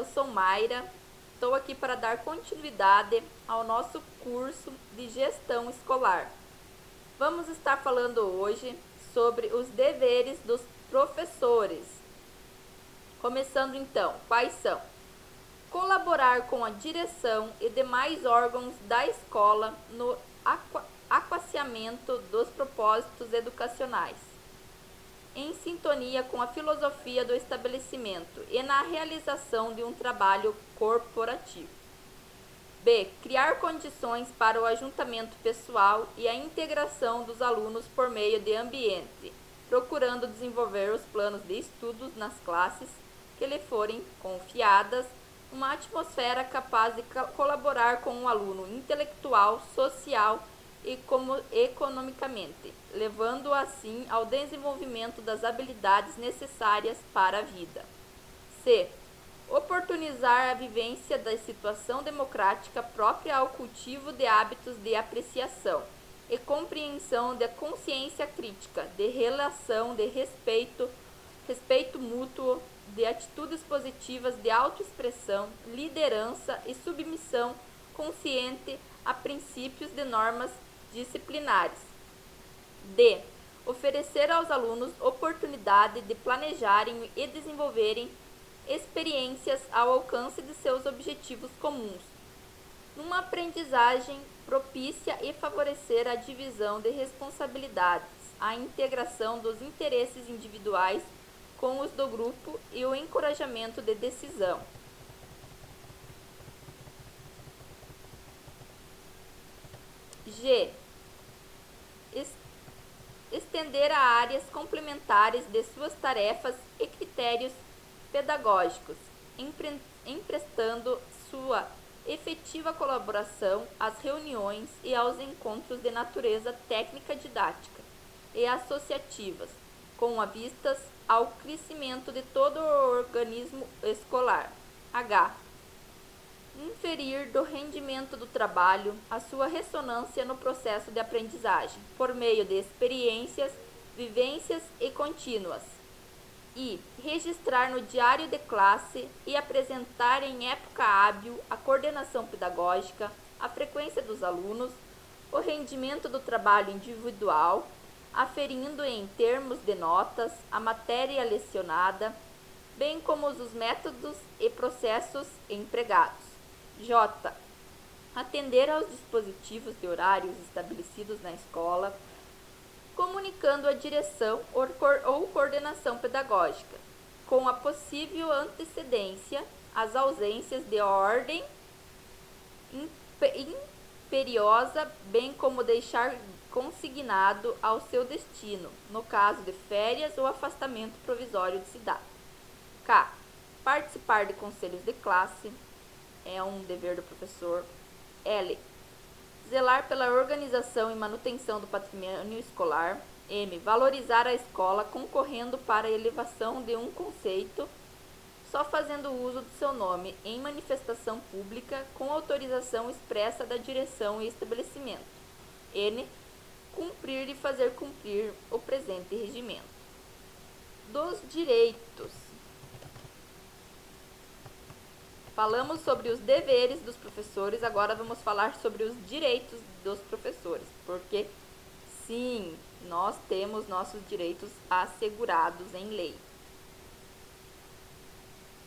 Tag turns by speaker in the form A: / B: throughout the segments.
A: eu sou Mayra, estou aqui para dar continuidade ao nosso curso de gestão escolar. Vamos estar falando hoje sobre os deveres dos professores. Começando então, quais são? Colaborar com a direção e demais órgãos da escola no aquecimento dos propósitos educacionais, em sintonia com a filosofia do estabelecimento e na realização de um trabalho corporativo. B. Criar condições para o ajuntamento pessoal e a integração dos alunos por meio de ambiente, procurando desenvolver os planos de estudos nas classes que lhe forem confiadas, uma atmosfera capaz de colaborar com o aluno intelectual, social e economicamente, levando-o assim ao desenvolvimento das habilidades necessárias para a vida. C. Oportunizar a vivência da situação democrática própria ao cultivo de hábitos de apreciação e compreensão da consciência crítica, de relação, de respeito mútuo, de atitudes positivas de autoexpressão, liderança e submissão consciente a princípios de normas disciplinares. D. Oferecer aos alunos oportunidade de planejarem e desenvolverem experiências ao alcance de seus objetivos comuns, numa aprendizagem propícia e favorecer a divisão de responsabilidades, a integração dos interesses individuais com os do grupo e o encorajamento de decisão. G. Estender a áreas complementares de suas tarefas e critérios pedagógicos, emprestando sua efetiva colaboração às reuniões e aos encontros de natureza técnica didática e associativas, com vistas ao crescimento de todo o organismo escolar. H. Inferir do rendimento do trabalho a sua ressonância no processo de aprendizagem, por meio de experiências, vivências e contínuas. I. Registrar no diário de classe e apresentar em época hábil a coordenação pedagógica, a frequência dos alunos, o rendimento do trabalho individual, aferindo em termos de notas a matéria lecionada, bem como os métodos e processos empregados. J. Atender aos dispositivos de horários estabelecidos na escola, comunicando a direção ou coordenação pedagógica, com a possível antecedência, as ausências de ordem imperiosa, bem como deixar consignado ao seu destino, no caso de férias ou afastamento provisório de cidade. K. Participar de conselhos de classe, é um dever do professor. L. Zelar pela organização e manutenção do patrimônio escolar. M. Valorizar a escola, concorrendo para a elevação de um conceito, só fazendo uso do seu nome em manifestação pública com autorização expressa da direção e estabelecimento. N. Cumprir e fazer cumprir o presente regimento. Dos direitos. Falamos sobre os deveres dos professores, agora vamos falar sobre os direitos dos professores, porque sim, nós temos nossos direitos assegurados em lei.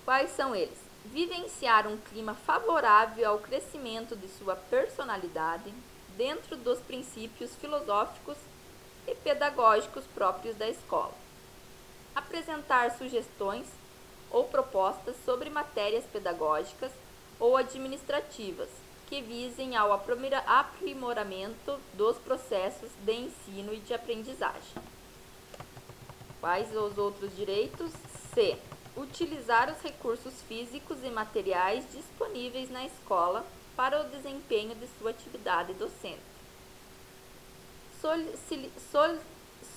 A: Quais são eles? Vivenciar um clima favorável ao crescimento de sua personalidade dentro dos princípios filosóficos e pedagógicos próprios da escola. Apresentar sugestões ou propostas sobre matérias pedagógicas ou administrativas que visem ao aprimoramento dos processos de ensino e de aprendizagem. Quais os outros direitos? C. Utilizar os recursos físicos e materiais disponíveis na escola para o desempenho de sua atividade docente.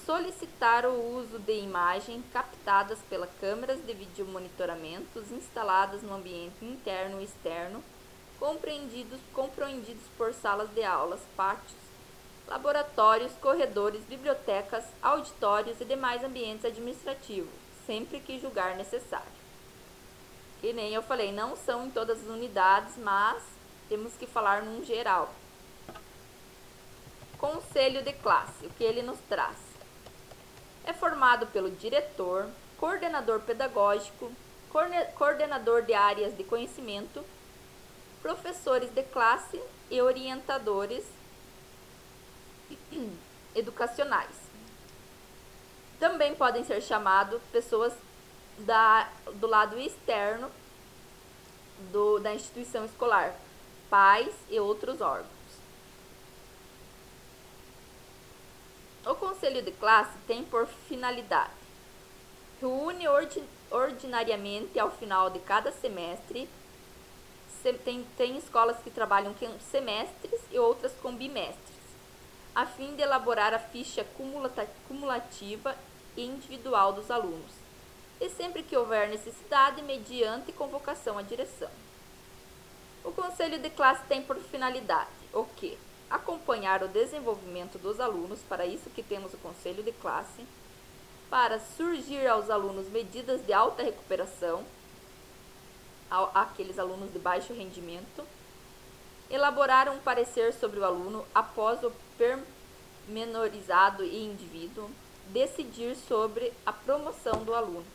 A: Solicitar o uso de imagens captadas pelas câmeras de videomonitoramento instaladas no ambiente interno e externo, compreendidos por salas de aulas, pátios, laboratórios, corredores, bibliotecas, auditórios e demais ambientes administrativos, sempre que julgar necessário. Que nem eu falei, não são em todas as unidades, mas temos que falar num geral. Conselho de classe, o que ele nos traz? É formado pelo diretor, coordenador pedagógico, coordenador de áreas de conhecimento, professores de classe e orientadores educacionais. Também podem ser chamados pessoas do lado externo da instituição escolar, pais e outros órgãos. O conselho de classe tem por finalidade: reúne ordinariamente ao final de cada semestre. Tem escolas que trabalham com semestres e outras com bimestres, a fim de elaborar a ficha cumulativa e individual dos alunos, e sempre que houver necessidade, mediante convocação à direção. O conselho de classe tem por finalidade o quê? Acompanhar o desenvolvimento dos alunos, para isso que temos o conselho de classe, para surgir aos alunos medidas de alta recuperação, aqueles alunos de baixo rendimento, elaborar um parecer sobre o aluno após o pormenorizado e indivíduo, decidir sobre a promoção do aluno.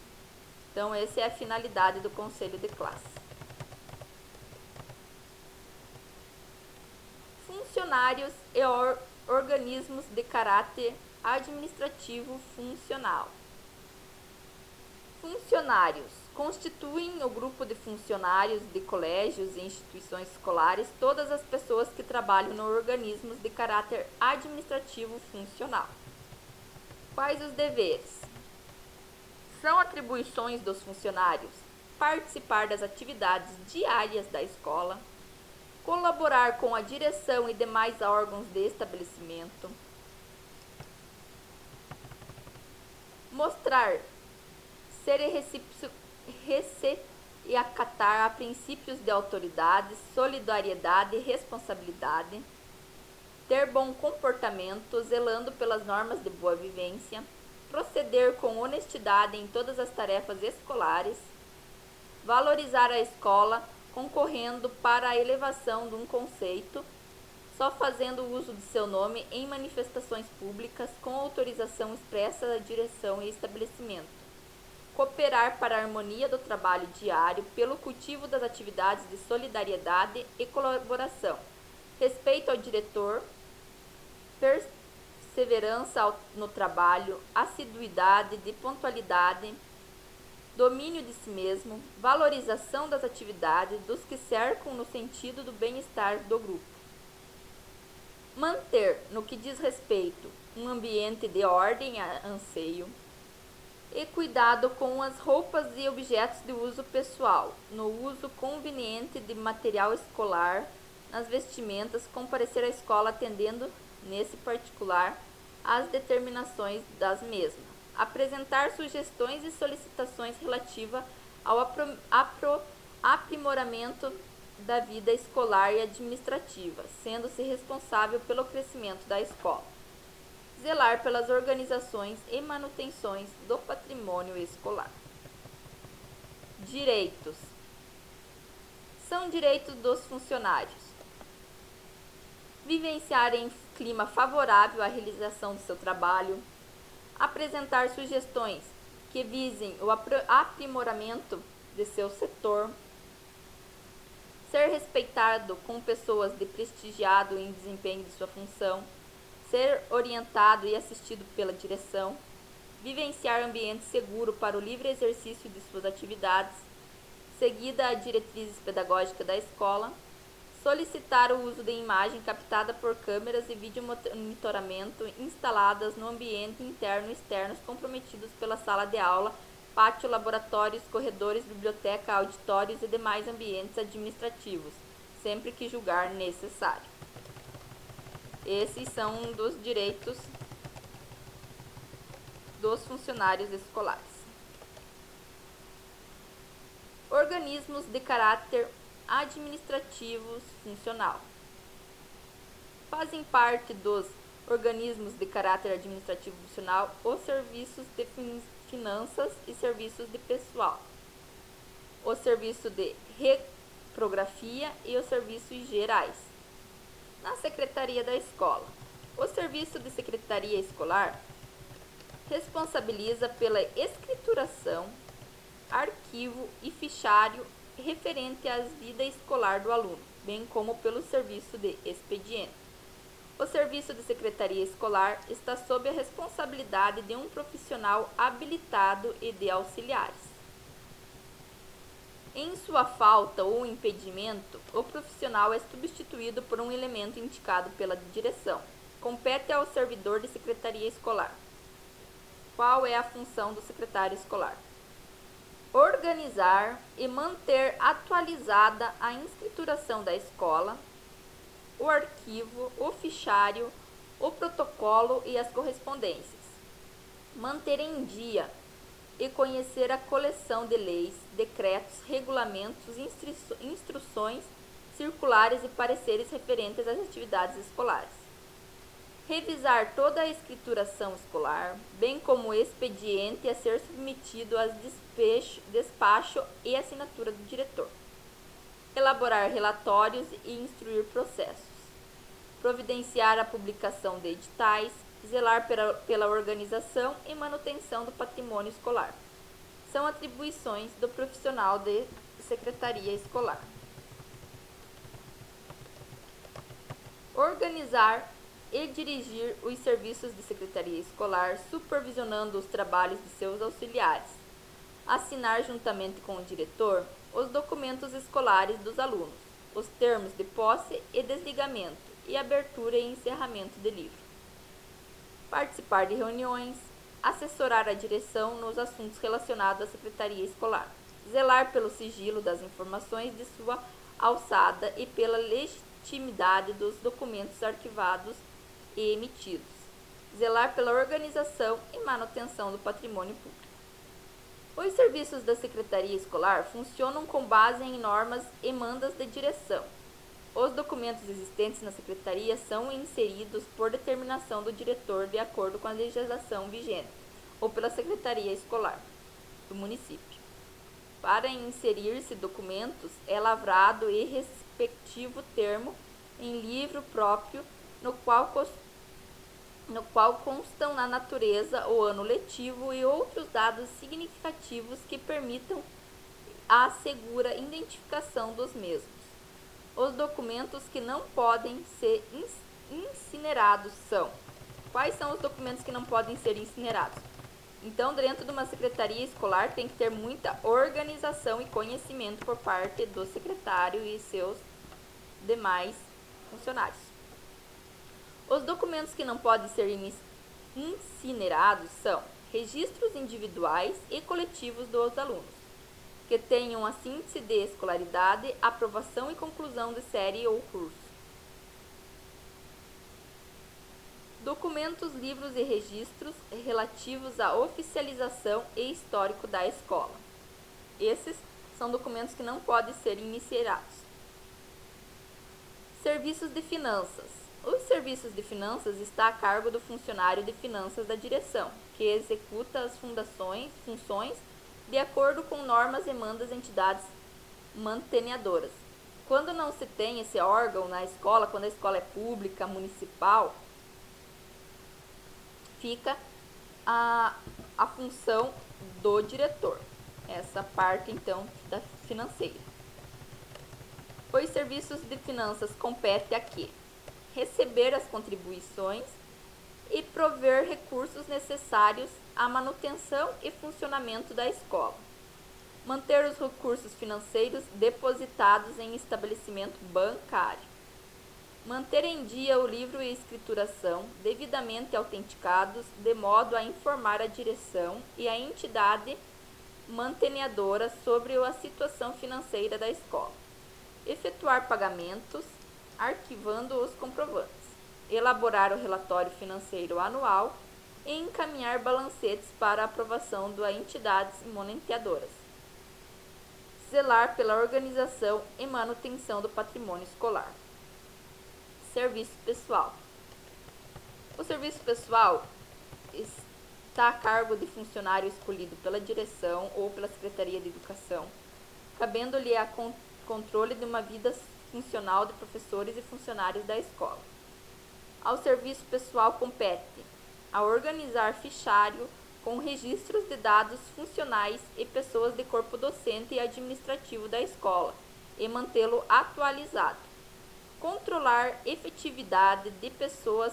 A: Então, essa é a finalidade do conselho de classe. Funcionários e organismos de caráter administrativo funcional. Funcionários constituem o grupo de funcionários de colégios e instituições escolares todas as pessoas que trabalham em organismos de caráter administrativo funcional. Quais os deveres? São atribuições dos funcionários participar das atividades diárias da escola, colaborar com a direção e demais órgãos de estabelecimento, mostrar ser e acatar a princípios de autoridade, solidariedade e responsabilidade, ter bom comportamento, zelando pelas normas de boa vivência, proceder com honestidade em todas as tarefas escolares, valorizar a escola, concorrendo para a elevação de um conceito, só fazendo uso de seu nome em manifestações públicas com autorização expressa da direção e estabelecimento, cooperar para a harmonia do trabalho diário pelo cultivo das atividades de solidariedade e colaboração, respeito ao diretor, perseverança no trabalho, assiduidade de pontualidade, domínio de si mesmo, valorização das atividades dos que cercam no sentido do bem-estar do grupo. Manter, no que diz respeito, um ambiente de ordem a anseio e cuidado com as roupas e objetos de uso pessoal, no uso conveniente de material escolar, nas vestimentas, comparecer à escola atendendo, nesse particular, às determinações das mesmas. Apresentar sugestões e solicitações relativas ao aprimoramento da vida escolar e administrativa, sendo-se responsável pelo crescimento da escola. Zelar pelas organizações e manutenções do patrimônio escolar. Direitos. São direitos dos funcionários: vivenciar em clima favorável à realização do seu trabalho, apresentar sugestões que visem o aprimoramento de seu setor, ser respeitado com pessoas de prestigiado em desempenho de sua função, ser orientado e assistido pela direção, vivenciar ambiente seguro para o livre exercício de suas atividades, seguida a diretrizes pedagógicas da escola, solicitar o uso de imagem captada por câmeras e vídeo monitoramento instaladas no ambiente interno e externos comprometidos pela sala de aula, pátio, laboratórios, corredores, biblioteca, auditórios e demais ambientes administrativos, sempre que julgar necessário. Esses são dos direitos dos funcionários escolares. Organismos de caráter administrativos funcional. Fazem parte dos organismos de caráter administrativo funcional os serviços de finanças e serviços de pessoal. o serviço de reprografia e os serviços gerais. Na secretaria da escola, o serviço de secretaria escolar responsabiliza pela escrituração, arquivo e fichário referente à vida escolar do aluno, bem como pelo serviço de expediente. O serviço de secretaria escolar está sob a responsabilidade de um profissional habilitado e de auxiliares. Em sua falta ou impedimento, o profissional é substituído por um elemento indicado pela direção. Compete ao servidor de secretaria escolar. Qual é a função do secretário escolar? Organizar e manter atualizada a escrituração da escola, o arquivo, o fichário, o protocolo e as correspondências. Manter em dia e conhecer a coleção de leis, decretos, regulamentos, instruções, circulares e pareceres referentes às atividades escolares. Revisar toda a escrituração escolar, bem como o expediente a ser submetido a despacho e assinatura do diretor. Elaborar relatórios e instruir processos. Providenciar a publicação de editais, zelar pela organização e manutenção do patrimônio escolar. São atribuições do profissional de secretaria escolar. Organizar e dirigir os serviços de secretaria escolar, supervisionando os trabalhos de seus auxiliares. Assinar juntamente com o diretor os documentos escolares dos alunos, os termos de posse e desligamento e abertura e encerramento de livro. Participar de reuniões, assessorar a direção nos assuntos relacionados à secretaria escolar, zelar pelo sigilo das informações de sua alçada e pela legitimidade dos documentos arquivados e emitidos, zelar pela organização e manutenção do patrimônio público. Os serviços da secretaria escolar funcionam com base em normas e mandas de direção. Os documentos existentes na secretaria são inseridos por determinação do diretor de acordo com a legislação vigente ou pela secretaria escolar do município. Para inserir-se documentos, é lavrado e respectivo termo em livro próprio no qual constam a natureza, o ano letivo e outros dados significativos que permitam a segura identificação dos mesmos. Os documentos que não podem ser incinerados são... Quais são os documentos que não podem ser incinerados? Então, dentro de uma secretaria escolar, tem que ter muita organização e conhecimento por parte do secretário e seus demais funcionários. Os documentos que não podem ser incinerados são registros individuais e coletivos dos alunos, que tenham a síntese de escolaridade, aprovação e conclusão de série ou curso. Documentos, livros e registros relativos à oficialização e histórico da escola. Esses são documentos que não podem ser iniciados. Serviços de finanças. Os serviços de finanças estão a cargo do funcionário de finanças da direção, que executa as funções de acordo com normas e mandas de entidades mantenedoras. Quando não se tem esse órgão na escola, quando a escola é pública, municipal, fica a função do diretor, essa parte então da financeira. Os serviços de finanças compete a quê? Receber as contribuições e prover recursos necessários à manutenção e funcionamento da escola. Manter os recursos financeiros depositados em estabelecimento bancário. Manter em dia o livro e escrituração devidamente autenticados, de modo a informar a direção e a entidade mantenedora sobre a situação financeira da escola. Efetuar pagamentos, arquivando os comprovantes. Elaborar o relatório financeiro anual e encaminhar balancetes para aprovação das entidades monitoradoras. Zelar pela organização e manutenção do patrimônio escolar. Serviço pessoal. O serviço pessoal está a cargo de funcionário escolhido pela direção ou pela Secretaria de Educação cabendo-lhe a controle de uma vida funcional de professores e funcionários da escola. Ao serviço pessoal compete a organizar fichário com registros de dados funcionais e pessoas de corpo docente e administrativo da escola e mantê-lo atualizado. Controlar efetividade de pessoas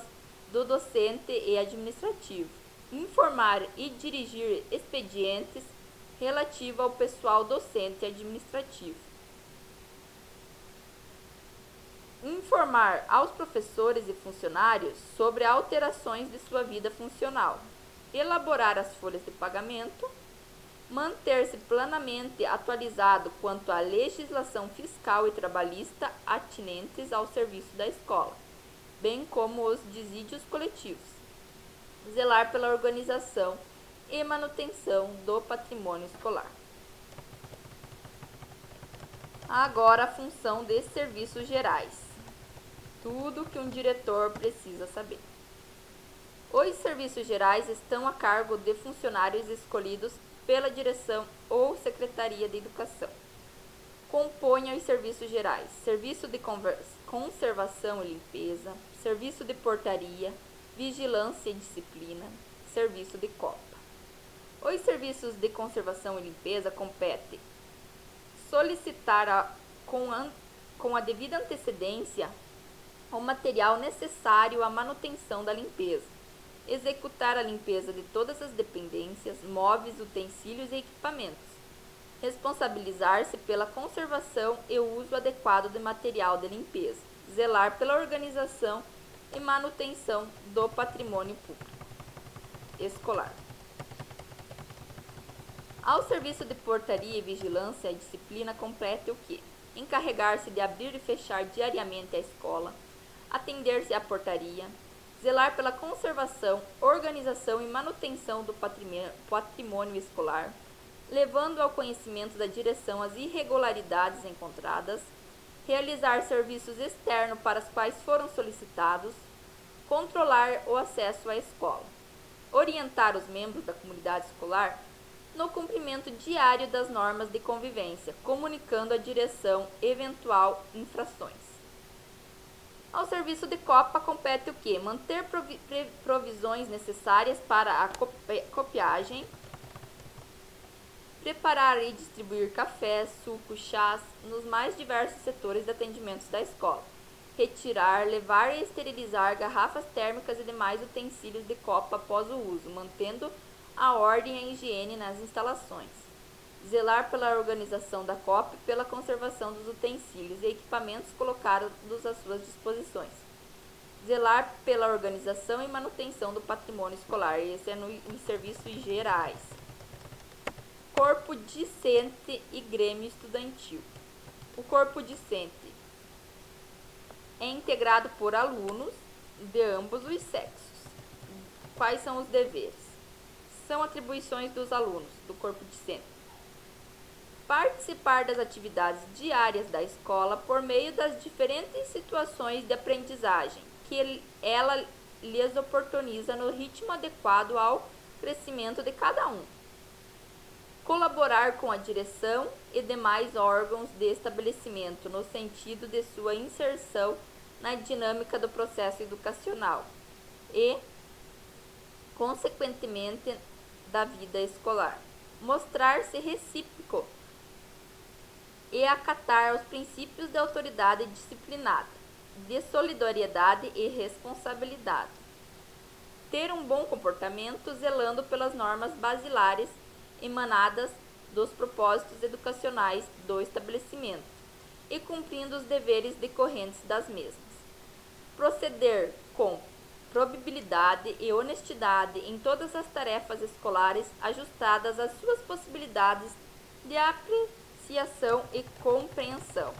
A: do docente e administrativo. Informar e dirigir expedientes relativos ao pessoal docente e administrativo. Informar aos professores e funcionários sobre alterações de sua vida funcional. Elaborar as folhas de pagamento. Manter-se plenamente atualizado quanto à legislação fiscal e trabalhista atinentes ao serviço da escola, bem como os dissídios coletivos. Zelar pela organização e manutenção do patrimônio escolar. Agora a função de serviços gerais. Tudo que um diretor precisa saber. Os serviços gerais estão a cargo de funcionários escolhidos pela direção ou secretaria de educação. Compõem os serviços gerais: serviço de conservação e limpeza, serviço de portaria, vigilância e disciplina, serviço de copa. Os serviços de conservação e limpeza competem solicitar com a devida antecedência o material necessário à manutenção da limpeza, executar a limpeza de todas as dependências, móveis, utensílios e equipamentos, responsabilizar-se pela conservação e uso adequado de material de limpeza, zelar pela organização e manutenção do patrimônio público escolar. Ao serviço de portaria e vigilância e disciplina compete o que? Encarregar-se de abrir e fechar diariamente a escola, atender-se à portaria, zelar pela conservação, organização e manutenção do patrimônio escolar, levando ao conhecimento da direção as irregularidades encontradas, realizar serviços externos para os quais foram solicitados, controlar o acesso à escola, orientar os membros da comunidade escolar no cumprimento diário das normas de convivência, comunicando à direção eventual infrações. Ao serviço de copa compete o que? Manter provisões necessárias para a copiagem, preparar e distribuir café, suco, chás nos mais diversos setores de atendimentos da escola, retirar, levar e esterilizar garrafas térmicas e demais utensílios de copa após o uso, mantendo a ordem e a higiene nas instalações, zelar pela organização da copa e pela conservação dos utensílios e equipamentos colocados às suas disposições, zelar pela organização e manutenção do patrimônio escolar, esse é nos serviços gerais. Corpo discente e grêmio estudantil. O corpo discente é integrado por alunos de ambos os sexos. Quais são os deveres? São atribuições dos alunos do corpo discente: participar das atividades diárias da escola por meio das diferentes situações de aprendizagem que ela lhes oportuniza no ritmo adequado ao crescimento de cada um. Colaborar com a direção e demais órgãos de estabelecimento no sentido de sua inserção na dinâmica do processo educacional e, consequentemente, da vida escolar. Mostrar-se recíproco e acatar os princípios de autoridade disciplinada, de solidariedade e responsabilidade. Ter um bom comportamento zelando pelas normas basilares emanadas dos propósitos educacionais do estabelecimento e cumprindo os deveres decorrentes das mesmas. Proceder com probabilidade e honestidade em todas as tarefas escolares ajustadas às suas possibilidades de apreciação e compreensão.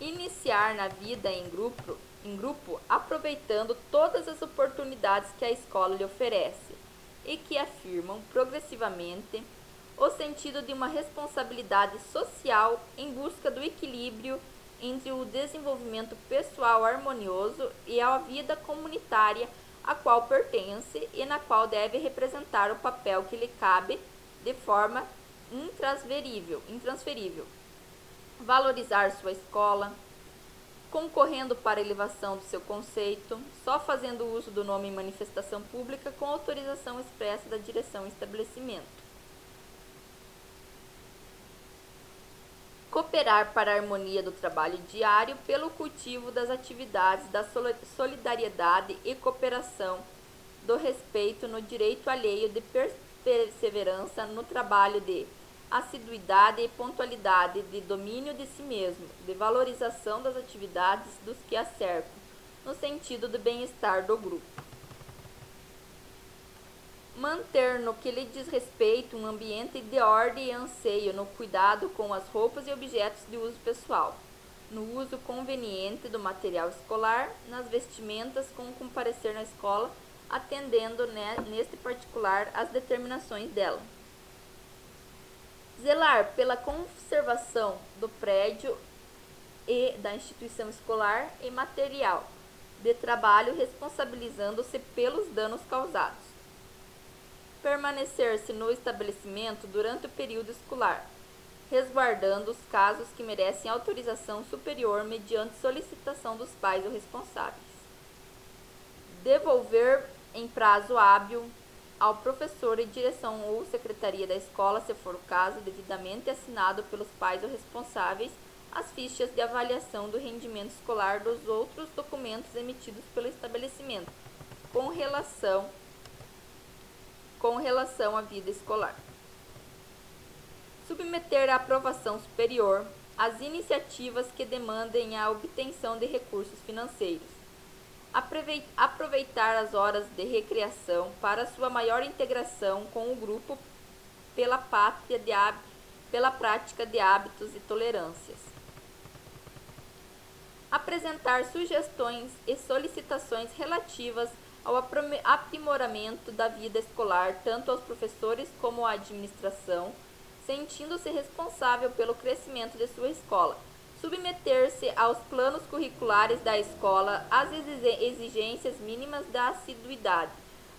A: Iniciar na vida em grupo, aproveitando todas as oportunidades que a escola lhe oferece e que afirmam progressivamente o sentido de uma responsabilidade social em busca do equilíbrio entre o desenvolvimento pessoal harmonioso e a vida comunitária a qual pertence e na qual deve representar o papel que lhe cabe de forma intransferível. Valorizar sua escola, concorrendo para a elevação do seu conceito, só fazendo uso do nome em manifestação pública com autorização expressa da direção do estabelecimento. Cooperar para a harmonia do trabalho diário pelo cultivo das atividades da solidariedade e cooperação, do respeito no direito alheio, de perseverança no trabalho, de assiduidade e pontualidade, de domínio de si mesmo, de valorização das atividades dos que a cercam, no sentido do bem-estar do grupo. Manter no que lhe diz respeito um ambiente de ordem e anseio no cuidado com as roupas e objetos de uso pessoal, no uso conveniente do material escolar, nas vestimentas com comparecer na escola, atendendo neste particular às determinações dela. Zelar pela conservação do prédio e da instituição escolar e material de trabalho, responsabilizando-se pelos danos causados. Permanecer-se no estabelecimento durante o período escolar, resguardando os casos que merecem autorização superior mediante solicitação dos pais ou responsáveis. Devolver em prazo hábil ao professor e direção ou secretaria da escola, se for o caso, devidamente assinado pelos pais ou responsáveis, as fichas de avaliação do rendimento escolar dos outros documentos emitidos pelo estabelecimento, com relação à vida escolar. Submeter à aprovação superior as iniciativas que demandem a obtenção de recursos financeiros. Aproveitar as horas de recreação para sua maior integração com o grupo pela prática de hábitos e tolerâncias. Apresentar sugestões e solicitações relativas ao aprimoramento da vida escolar, tanto aos professores como à administração, sentindo-se responsável pelo crescimento de sua escola. Submeter-se aos planos curriculares da escola, às exigências mínimas da assiduidade,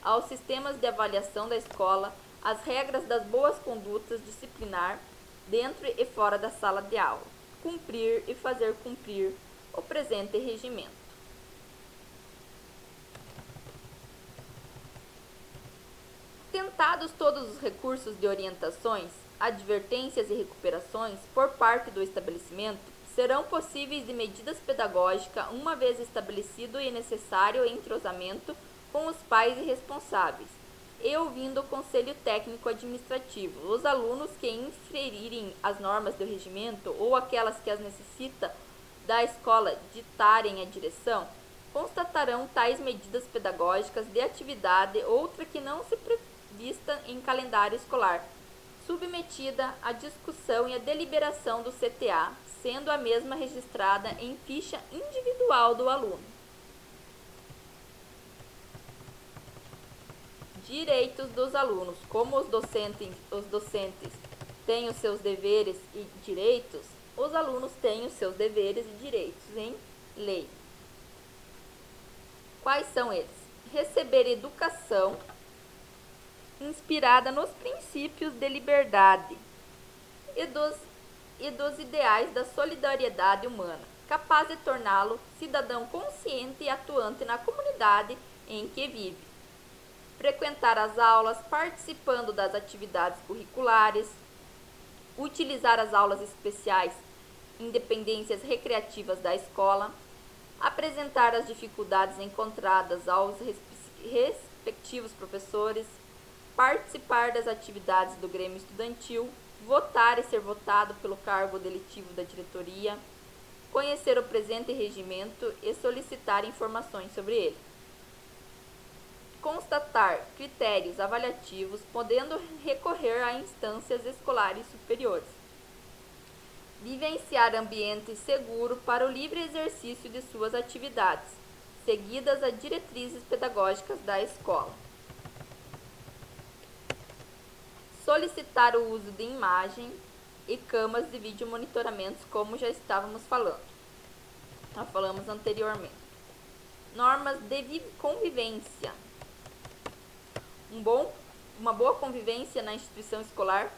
A: aos sistemas de avaliação da escola, às regras das boas condutas disciplinar, dentro e fora da sala de aula. Cumprir e fazer cumprir o presente regimento. Tentados todos os recursos de orientações, advertências e recuperações por parte do estabelecimento, serão possíveis de medidas pedagógicas uma vez estabelecido e necessário entrosamento com os pais e responsáveis, e ouvindo o Conselho Técnico Administrativo. Os alunos que inferirem as normas do regimento ou aquelas que as necessita da escola ditarem a direção, constatarão tais medidas pedagógicas de atividade, outra que não se prevista em calendário escolar, submetida à discussão e à deliberação do CTA, sendo a mesma registrada em ficha individual do aluno. Direitos dos alunos. Como os docentes têm os seus deveres e direitos, os alunos têm os seus deveres e direitos em lei. Quais são eles? Receber educação inspirada nos princípios de liberdade e dos ideais da solidariedade humana, capaz de torná-lo cidadão consciente e atuante na comunidade em que vive. Frequentar as aulas, participando das atividades curriculares, utilizar as aulas especiais, independências recreativas da escola, apresentar as dificuldades encontradas aos respectivos professores, participar das atividades do Grêmio Estudantil, votar e ser votado pelo cargo deletivo da diretoria, conhecer o presente regimento e solicitar informações sobre ele. Constatar critérios avaliativos, podendo recorrer a instâncias escolares superiores. Vivenciar ambiente seguro para o livre exercício de suas atividades, seguidas as diretrizes pedagógicas da escola. Solicitar o uso de imagem e câmaras de vídeo monitoramento, como já estávamos falando. Já falamos anteriormente. Normas de convivência. Uma boa convivência na instituição escolar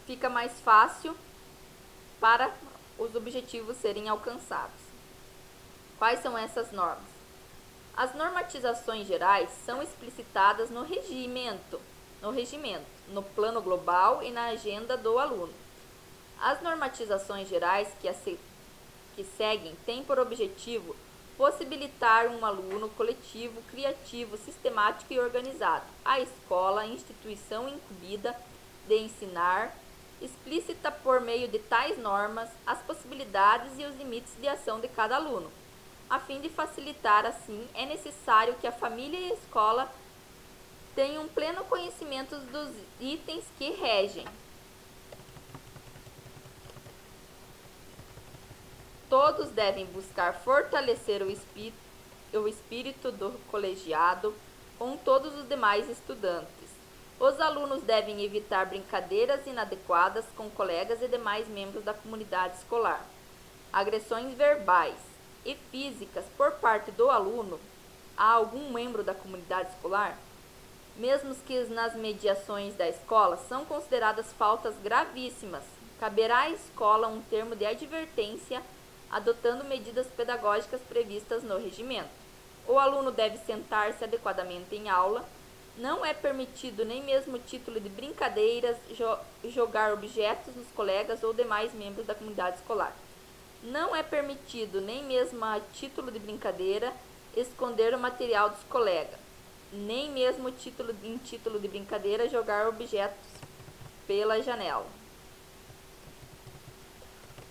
A: fica mais fácil para os objetivos serem alcançados. Quais são essas normas? As normatizações gerais são explicitadas no regimento, no plano global e na agenda do aluno. As normatizações gerais que seguem têm por objetivo possibilitar um aluno coletivo, criativo, sistemático e organizado. A escola, instituição incumbida de ensinar, explícita por meio de tais normas as possibilidades e os limites de ação de cada aluno. A fim de facilitar assim, é necessário que a família e a escola tenham pleno conhecimento dos itens que regem. Todos devem buscar fortalecer o espírito do colegiado com todos os demais estudantes. Os alunos devem evitar brincadeiras inadequadas com colegas e demais membros da comunidade escolar. Agressões verbais e físicas por parte do aluno a algum membro da comunidade escolar, mesmo que nas mediações da escola, são consideradas faltas gravíssimas. Caberá à escola um termo de advertência, adotando medidas pedagógicas previstas no regimento. O aluno deve sentar-se adequadamente em aula. Não é permitido nem mesmo título de brincadeiras, jogar objetos nos colegas ou demais membros da comunidade escolar. Não é permitido nem mesmo a título de brincadeira esconder o material dos colegas, nem mesmo em título de brincadeira jogar objetos pela janela.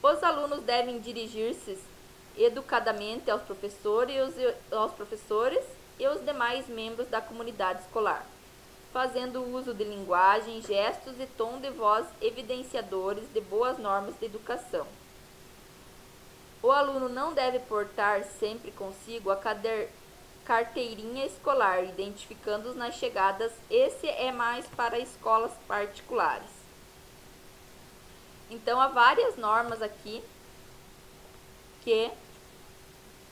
A: Os alunos devem dirigir-se educadamente aos professores e os demais membros da comunidade escolar, fazendo uso de linguagem, gestos e tom de voz evidenciadores de boas normas de educação. O aluno não deve portar sempre consigo a carteirinha escolar, identificando-os nas chegadas. Esse é mais para escolas particulares. Então, há várias normas aqui que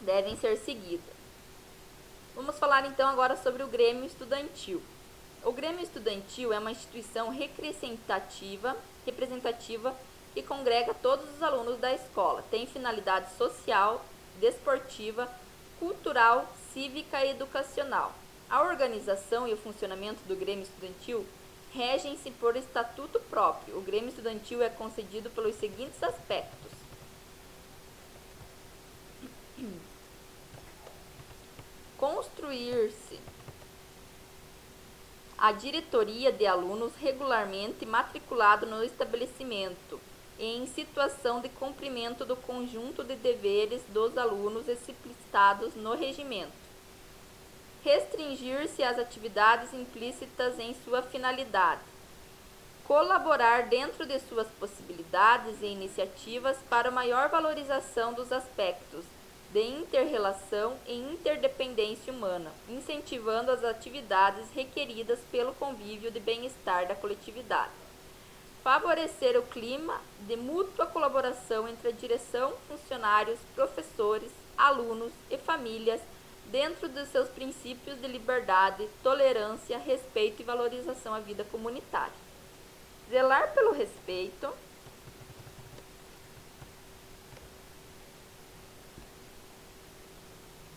A: devem ser seguidas. Vamos falar então agora sobre o Grêmio Estudantil. O Grêmio Estudantil é uma instituição representativa que congrega todos os alunos da escola. Tem finalidade social, desportiva, cultural, cívica e educacional. A organização e o funcionamento do Grêmio Estudantil regem-se por estatuto próprio. O Grêmio Estudantil é concedido pelos seguintes aspectos: construir-se a diretoria de alunos regularmente matriculado no estabelecimento e em situação de cumprimento do conjunto de deveres dos alunos explicitados no regimento. Restringir-se às atividades implícitas em sua finalidade. Colaborar dentro de suas possibilidades e iniciativas para maior valorização dos aspectos de inter-relação e interdependência humana, incentivando as atividades requeridas pelo convívio de bem-estar da coletividade. Favorecer o clima de mútua colaboração entre a direção, funcionários, professores, alunos e famílias dentro dos seus princípios de liberdade, tolerância, respeito e valorização à vida comunitária. Zelar pelo respeito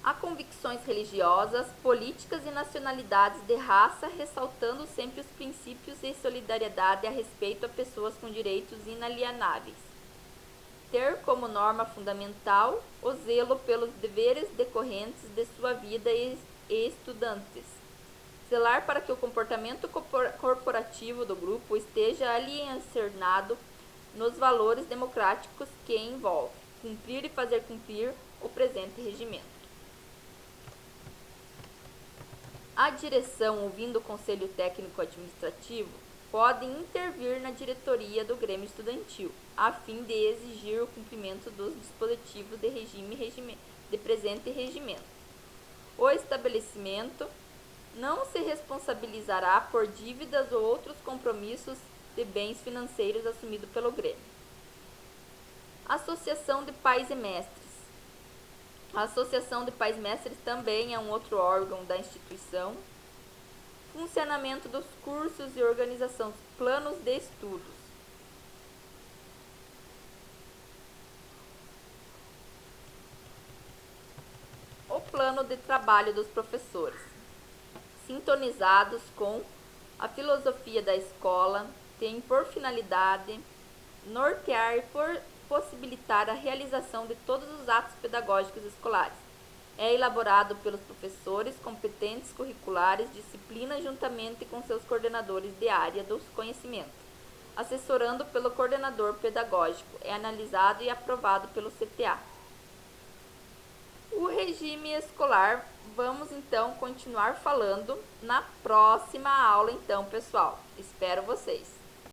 A: a convicções religiosas, políticas e nacionalidades de raça, ressaltando sempre os princípios de solidariedade a respeito a pessoas com direitos inalienáveis. Ter como norma fundamental o zelo pelos deveres decorrentes de sua vida e estudantes. Zelar para que o comportamento corporativo do grupo esteja alicerçado nos valores democráticos que envolve. Cumprir e fazer cumprir o presente regimento. A direção, ouvindo o Conselho Técnico Administrativo, pode intervir na diretoria do Grêmio Estudantil, a fim de exigir o cumprimento dos dispositivos de presente regimento. O estabelecimento não se responsabilizará por dívidas ou outros compromissos de bens financeiros assumidos pelo Grêmio. Associação de Pais e Mestres. A Associação de Pais e Mestres também é um outro órgão da instituição. Funcionamento dos cursos e organização planos de estudos. O plano de trabalho dos professores, sintonizados com a filosofia da escola, tem por finalidade nortear e possibilitar a realização de todos os atos pedagógicos escolares. É elaborado pelos professores competentes curriculares, disciplina juntamente com seus coordenadores de área do conhecimento, assessorando pelo coordenador pedagógico. É analisado e aprovado pelo CTA. O regime escolar, vamos então continuar falando na próxima aula então, pessoal. Espero vocês.